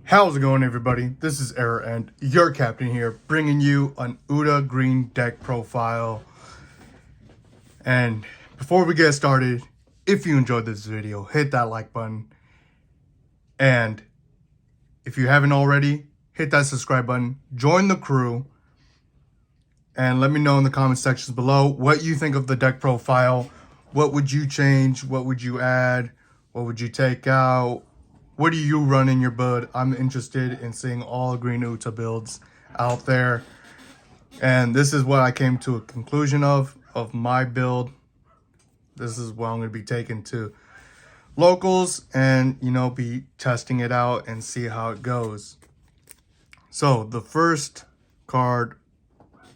How's it going, everybody? This is Error and your captain here, bringing you an Uda Green deck profile. And before we get started, if you enjoyed this video, hit that like button. And if you haven't already, hit that subscribe button, join the crew, and let me know in the comment sections below what you think of the deck profile. What would you change? What would you add? What would you take out? What do you run in your build? I'm interested in seeing all green Uta builds out there. And this is what I came to a conclusion of my build. This is what I'm going to be taking to locals and, be testing it out and see how it goes. So the first card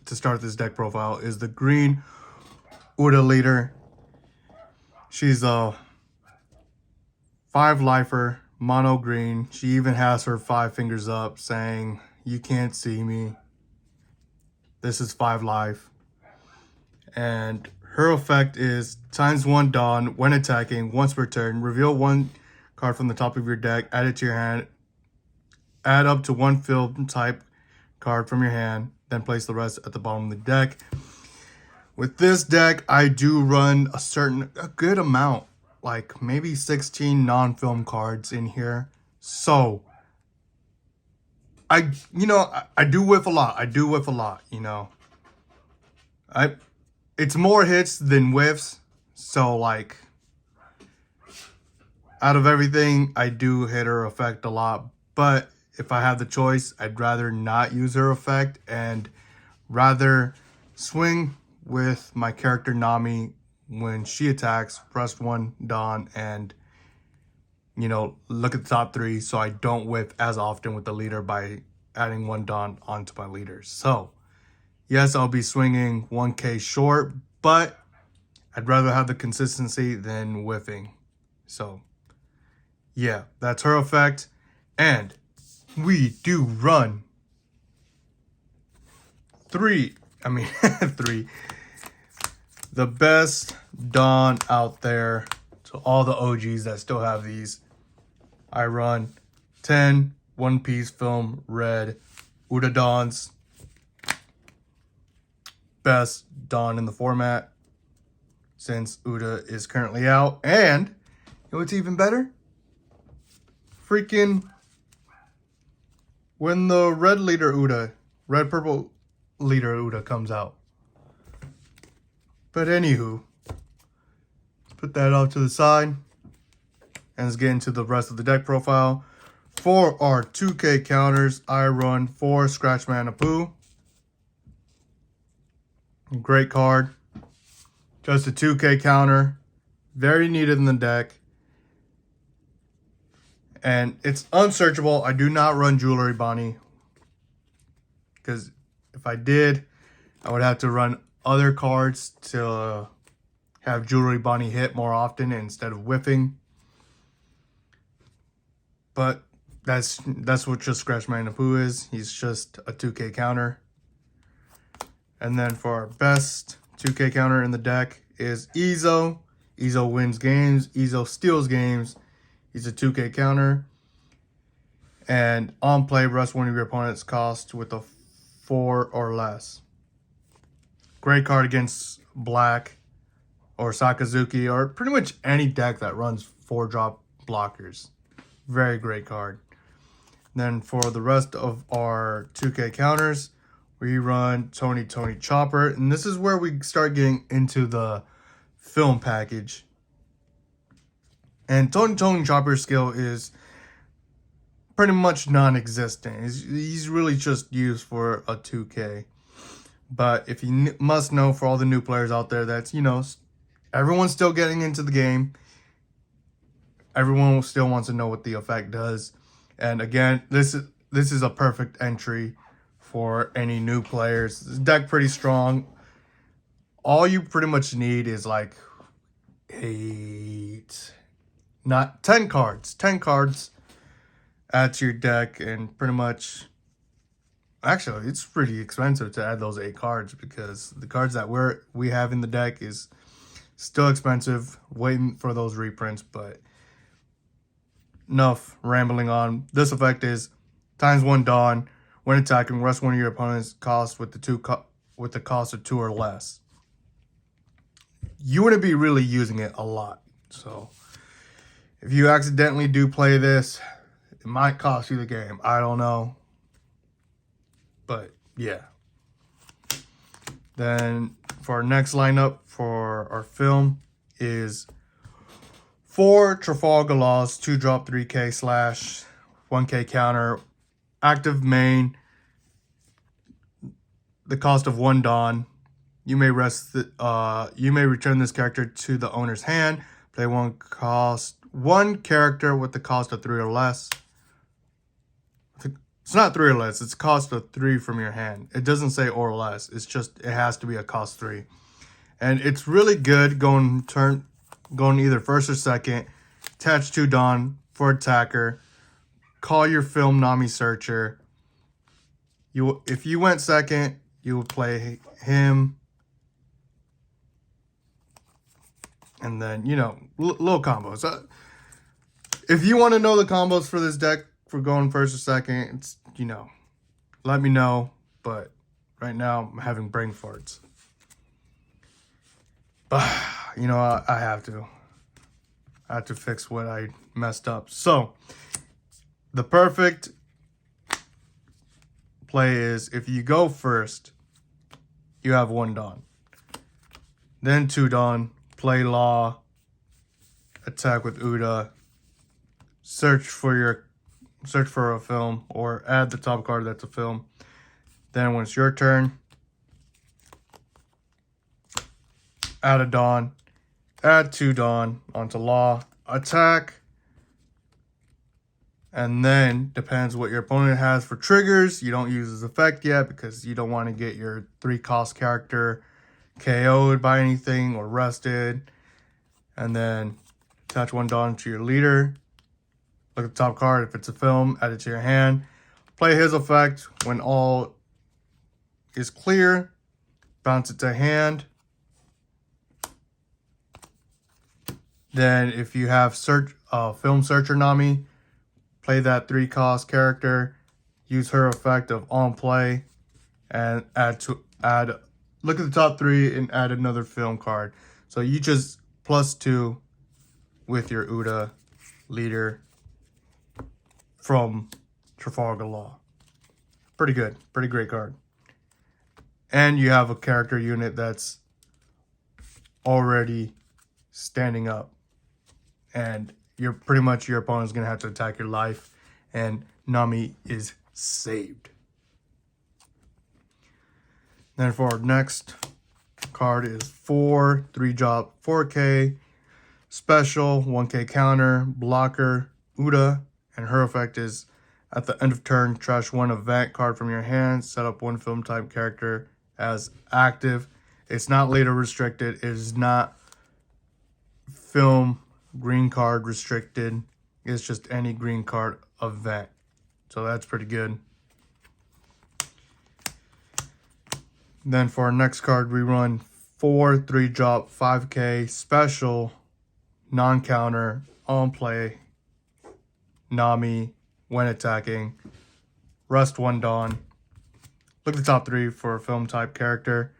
to start this deck profile is the green Uta leader. She's a 5-lifer. Mono green. She even has her 5 fingers up saying, "You can't see me. This is 5 life." And her effect is ×1 Dawn. When attacking, once per turn, reveal 1 card from the top of your deck, add it to your hand, add up to 1 field type card from your hand, then place the rest at the bottom of the deck. With this deck, I do run a good amount, like maybe 16 non-film cards in here. So I do whiff a lot. It's more hits than whiffs. So like out of everything, I do hit her effect a lot. But if I have the choice, I'd rather not use her effect and rather swing with my character Nami. When she attacks, press 1 Dawn and, look at the top 3 so I don't whiff as often with the leader by adding 1 Dawn onto my leaders. So, yes, I'll be swinging 1k short, but I'd rather have the consistency than whiffing. So, yeah, that's her effect. And we do run 3. The best Dawn out there, to all the OGs that still have these. I run 10 One Piece film red Uta Dawns. Best Dawn in the format since Uta is currently out. And you know what's even better? Freaking when the red purple leader Uta comes out. But anywho, let's put that off to the side. And let's get into the rest of the deck profile. For our 2k counters, I run 4 Scratch Mana Poo. Great card. Just a 2k counter. Very needed in the deck. And it's unsearchable. I do not run Jewelry Bonnie. Because if I did, I would have to run other cards to have Jewelry Bonnie hit more often instead of whiffing. But that's what just Scratch Mana Poo is. He's just a 2k counter. And then for our best 2k counter in the deck is Izo. Izo wins games. Izo steals games. He's a 2k counter. And on play, rest one of your opponent's cost with a 4 or less. Great card against Black or Sakazuki or pretty much any deck that runs 4-drop blockers. Very great card. Then for the rest of our 2k counters, we run Tony Chopper. And this is where we start getting into the film package. And Tony Chopper's skill is pretty much non-existent. He's really just used for a 2k. But if you must know, for all the new players out there, that's, everyone's still getting into the game. Everyone still wants to know what the effect does. And again, this is a perfect entry for any new players. This deck pretty strong. All you pretty much need is like 10 cards. 10 cards add to your deck and pretty much... Actually, it's pretty expensive to add those 8 cards because the cards that we have in the deck is still expensive, waiting for those reprints. But enough rambling on. This effect is Times 1 Dawn. When attacking, rest one of your opponent's cost with the cost of 2 or less. You wouldn't be really using it a lot. So if you accidentally do play this, it might cost you the game. I don't know. But yeah. Then for our next lineup for our film is 4 Trafalgar Laws, 2-drop 3k slash 1k counter, active main, the cost of 1 Dawn. You may return this character to the owner's hand. Play one character with the cost of 3 or less. It's not 3 or less, it's cost of 3 from your hand. It doesn't say or less, it's just it has to be a cost 3. And it's really good going either first or second. Attach 2 Dawn for attacker. Call your film Nami Searcher. If you went second, you would play him. And then, little combos. If you want to know the combos for this deck for going first or second, it's, let me know. But right now, I'm having brain farts. But, I have to. I have to fix what I messed up. So, the perfect play is if you go first, you have 1 Dawn. Then 2 Dawn, play Law, attack with Uda, search for a film, or add the top card that's a film. Then when it's your turn, add a Dawn, add 2 Dawn onto Law, attack, and then depends what your opponent has for triggers. You don't use his effect yet because you don't want to get your 3-cost character KO'd by anything or rested. And then attach 1 Dawn to your leader. Look at the top card. If it's a film, add it to your hand. Play his effect when all is clear. Bounce it to hand. Then if you have film searcher Nami, play that 3-cost character, use her effect of on play, and look at the top 3 and add another film card. So you just +2 with your Uda leader from Trafalgar Law. Pretty good, pretty great card. And you have a character unit that's already standing up. And your opponent's gonna have to attack your life, and Nami is saved. Then for our next card is 4 3-drop 4k special 1k counter blocker Uda, and her effect is at the end of turn, trash 1 event card from your hand, set up 1 film type character as active. It's not later restricted. It is not film green card restricted. It's just any green card event. So that's pretty good. Then for our next card, we run 4 3-drop 5k special non-counter on play Nami when attacking. Rest 1 Dawn. Look at the top 3 for a film type character.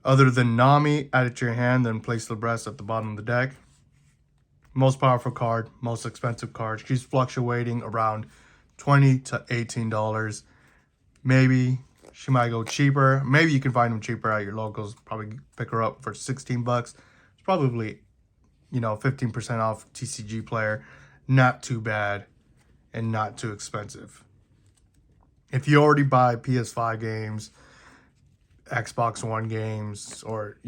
Other than Nami, add it to your hand, then place the rest at the bottom of the deck. Most powerful card, most expensive card. She's fluctuating around $20 to $18. Maybe she might go cheaper. Maybe you can find them cheaper at your locals. Probably pick her up for $16. It's probably, 15% off TCG player. Not too bad and not too expensive. If you already buy PS5 games, Xbox One games, or,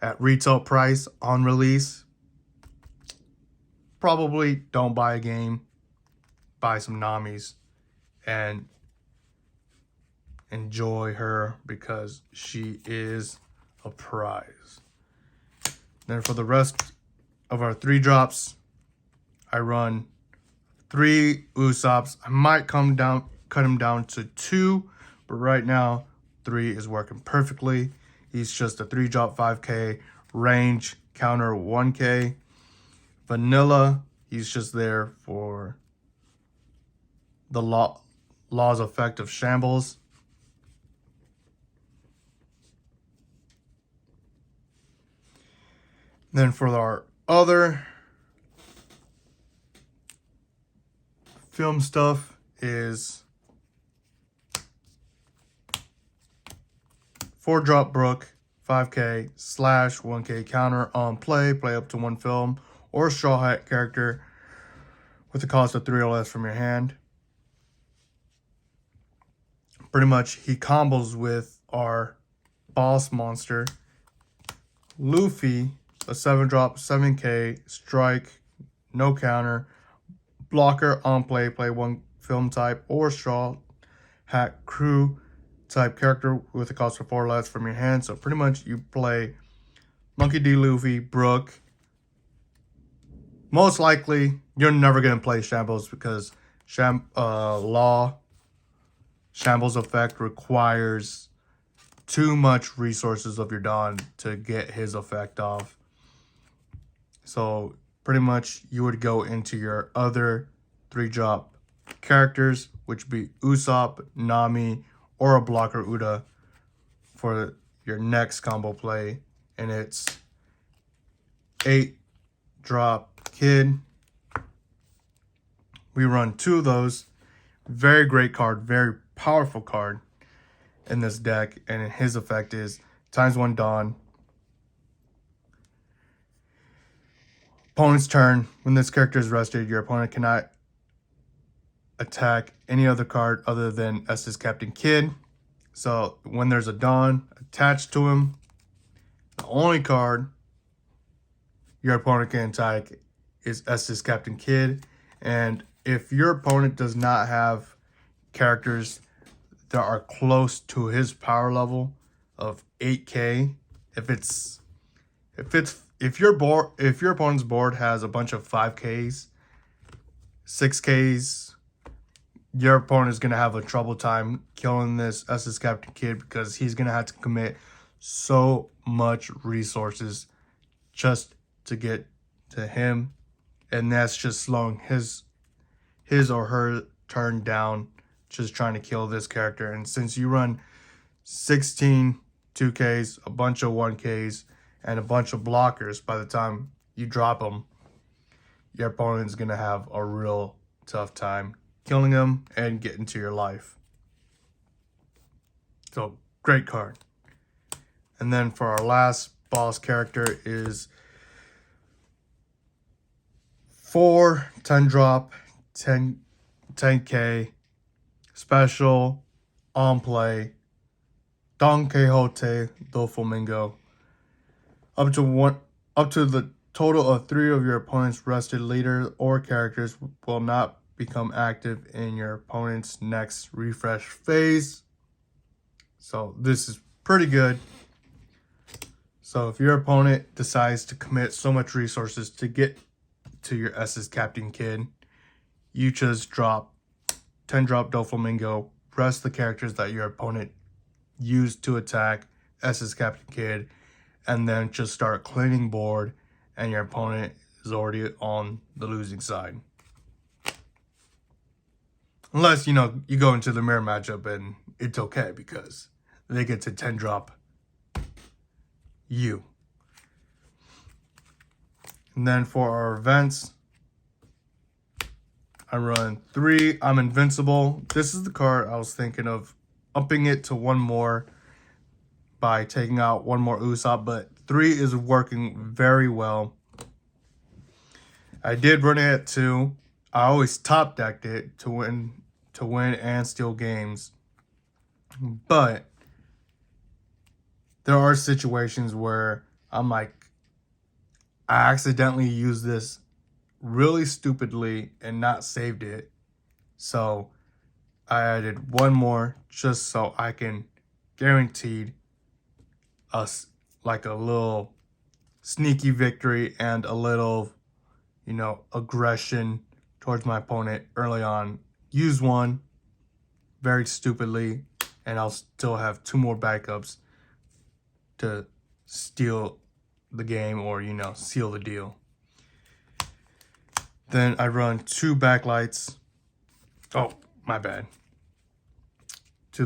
at retail price on release, probably don't buy a game. Buy some Namis and enjoy her because she is a prize. Then for the rest of our 3-drops, I run 3 Usops. I might cut him down to 2, but right now 3 is working perfectly. He's just a 3-drop 5k range counter 1k. Vanilla, he's just there for the Law's effect of Shambles. Then for our other film stuff is 4-drop Brook, 5k / 1k counter on play up to 1 film or Straw Hat character with a cost of 3 or less from your hand. Pretty much he combos with our boss monster, Luffy, a 7-drop, 7k, strike, no counter, blocker on play 1 film type or Straw Hat crew type character with a cost of 4 or less from your hand. So pretty much you play Monkey D. Luffy, Brook. Most likely you're never going to play Shambles because Law Shambles effect requires too much resources of your Dawn to get his effect off. So pretty much you would go into your other 3-drop characters, which would be Usopp, Nami, or a blocker Uda for your next combo play. And it's 8-drop Kid. We run 2 of those. Very great card, very powerful card in this deck, and his effect is ×1 Dawn. Opponent's turn. When this character is rested, your opponent cannot attack any other card other than Estes Captain Kid. So when there's a Dawn attached to him, the only card your opponent can attack is Estes Captain Kid. And if your opponent does not have characters that are close to his power level of 8k, if your opponent's board has a bunch of 5ks, 6ks, your opponent is going to have a trouble time killing this Estes Captain Kid because he's going to have to commit so much resources just to get to him, and that's just slowing his or her turn down, just trying to kill this character. And since you run 16 2Ks, a bunch of 1Ks, and a bunch of blockers, by the time you drop them, your opponent's going to have a real tough time killing him and getting to your life. So, great card. And then for our last boss character is 4 10-drop, 10k, special, on play, Don Quixote do Flamingo. Up to the total of 3 of your opponent's rested leaders or characters will not become active in your opponent's next refresh phase. So this is pretty good. So if your opponent decides to commit so much resources to get to your Estes Captain Kid, you just drop 10-drop Doflamingo, rest the characters that your opponent used to attack Estes Captain Kid, and then just start cleaning board, and your opponent is already on the losing side. Unless, you go into the mirror matchup and it's okay because they get to 10-drop you. And then for our events, I run 3. I'm invincible. This is the card I was thinking of upping it to 1 more by taking out 1 more Usopp, but 3 is working very well. I did run it at 2. I always top decked it to win and steal games. But there are situations where I'm like, I accidentally used this really stupidly and not saved it. So I added 1 more just so I can guaranteed us like a little sneaky victory and a little, aggression towards my opponent early on. Use 1 very stupidly, and I'll still have 2 more backups to steal the game or, seal the deal. Then I run 2 backlights. Oh, my bad.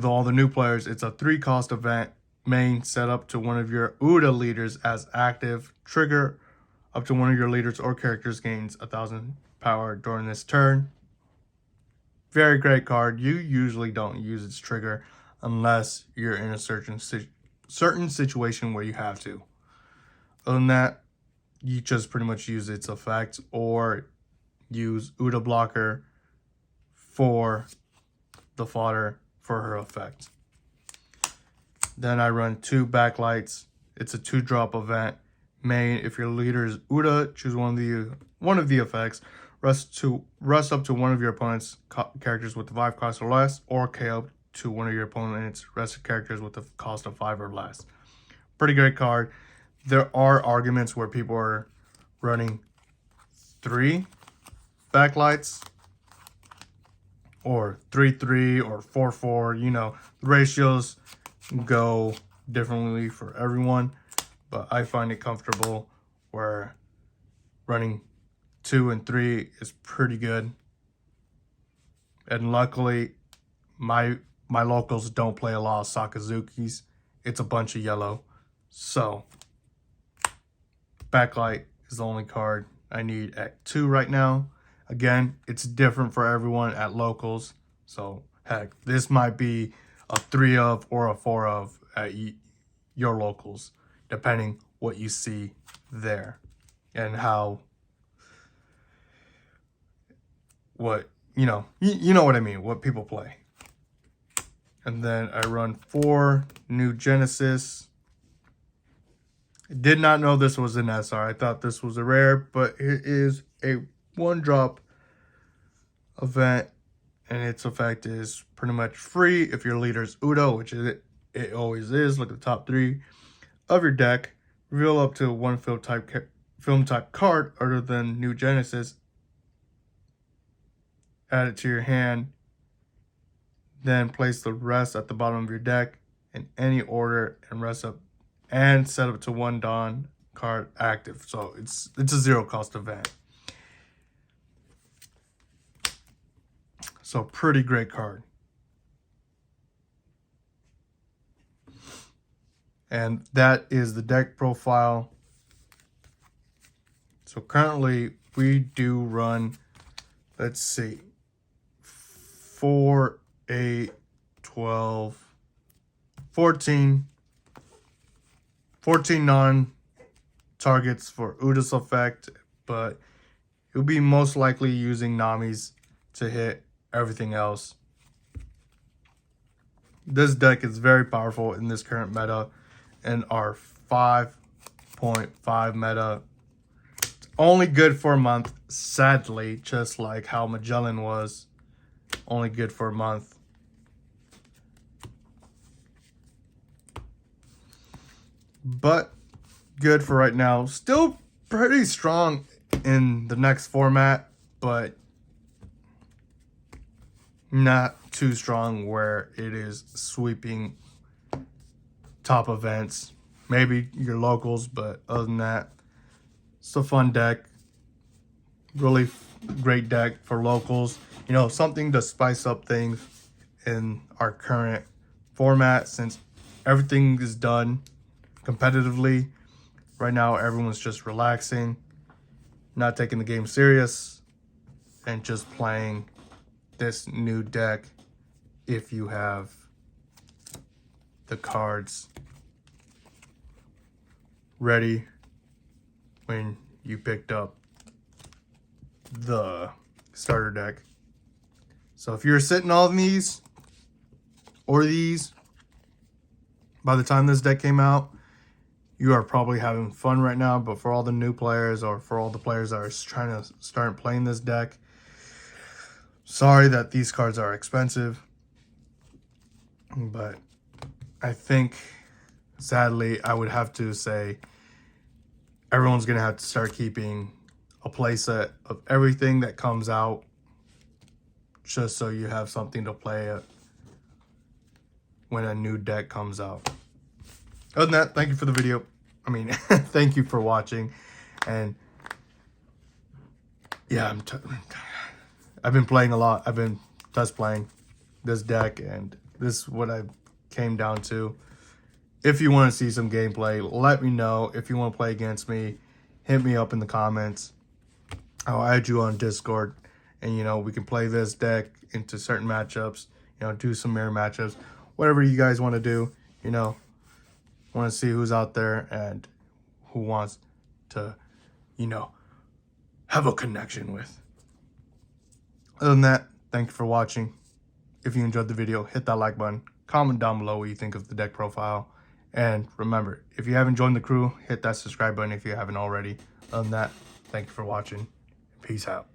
all the new players, it's a 3-cost event. Main, set up to one of your UDA leaders as active. Trigger up to one of your leaders or characters gains 1,000 power during this turn. Very great card. You usually don't use its trigger unless you're in a certain situation where you have to. Other than that, you just pretty much use its effect or use UDA blocker for the fodder for her effect. Then I run 2 backlights. It's a 2-drop event. Main, if your leader is UDA, choose one of the effects. Rust up to one of your opponent's characters with the 5 cost or less, or KO to one of your opponent's rested characters with the cost of 5 or less. Pretty great card. There are arguments where people are running 3 backlights or 3-3 or 4-4. You know, the ratios go differently for everyone, but I find it comfortable where running 2 and 3 is pretty good. And luckily, my locals don't play a lot of Sakazukis. It's a bunch of yellow. So, backlight is the only card I need at 2 right now. Again, it's different for everyone at locals. So, heck, this might be a 3 of or a 4 of at your locals, depending what you see there and you know what I mean, what people play. And then I run 4 new Genesis. Did not know this was an SR. I thought this was a rare, but it is a 1-drop event, and its effect is pretty much free if your leader is UDA, which it always is. Look at the top 3 of your deck. Reveal up to 1 film type card other than New Genesis. Add it to your hand. Then place the rest at the bottom of your deck in any order and rest up and set up to 1 Dawn card active. So it's a 0-cost event. So pretty great card. And that is the deck profile. So currently we do run, let's see, 4, 8, 12, 14 non-targets for Uda's effect, but you'll be most likely using Nami's to hit everything else. This deck is very powerful in this current meta and our 5.5 meta. It's only good for a month, sadly, just like how Magellan was only good for a month. But good for right now. Still pretty strong in the next format, but not too strong where it is sweeping top events. Maybe your locals, but other than that, it's a fun deck. Really great deck for locals. You know, something to spice up things in our current format, since everything is done competitively. Right now, everyone's just relaxing, not taking the game serious, and just playing this new deck if you have the cards ready when you picked up the starter deck. So if you're sitting on these or these by the time this deck came out, you are probably having fun right now. But for all the new players, or for all the players that are trying to start playing this deck, sorry that these cards are expensive. But I think, sadly, I would have to say everyone's going to have to start keeping a playset of everything that comes out, just so you have something to play when a new deck comes out. Other than that, thank you for the video. I mean, thank you for watching. And yeah, I've been playing a lot. I've been test playing this deck, and This is what I came down to. If you want to see some gameplay, let me know. If you want to play against me, hit me up in the comments. I'll add you on Discord, and we can play this deck into certain matchups. Do some mirror matchups, whatever you guys want to do. Want to see who's out there and who wants to, have a connection with. Other than that, thank you for watching. If you enjoyed the video, hit that like button. Comment down below what you think of the deck profile. And remember, if you haven't joined the crew, hit that subscribe button if you haven't already. Other than that, thank you for watching. Peace out.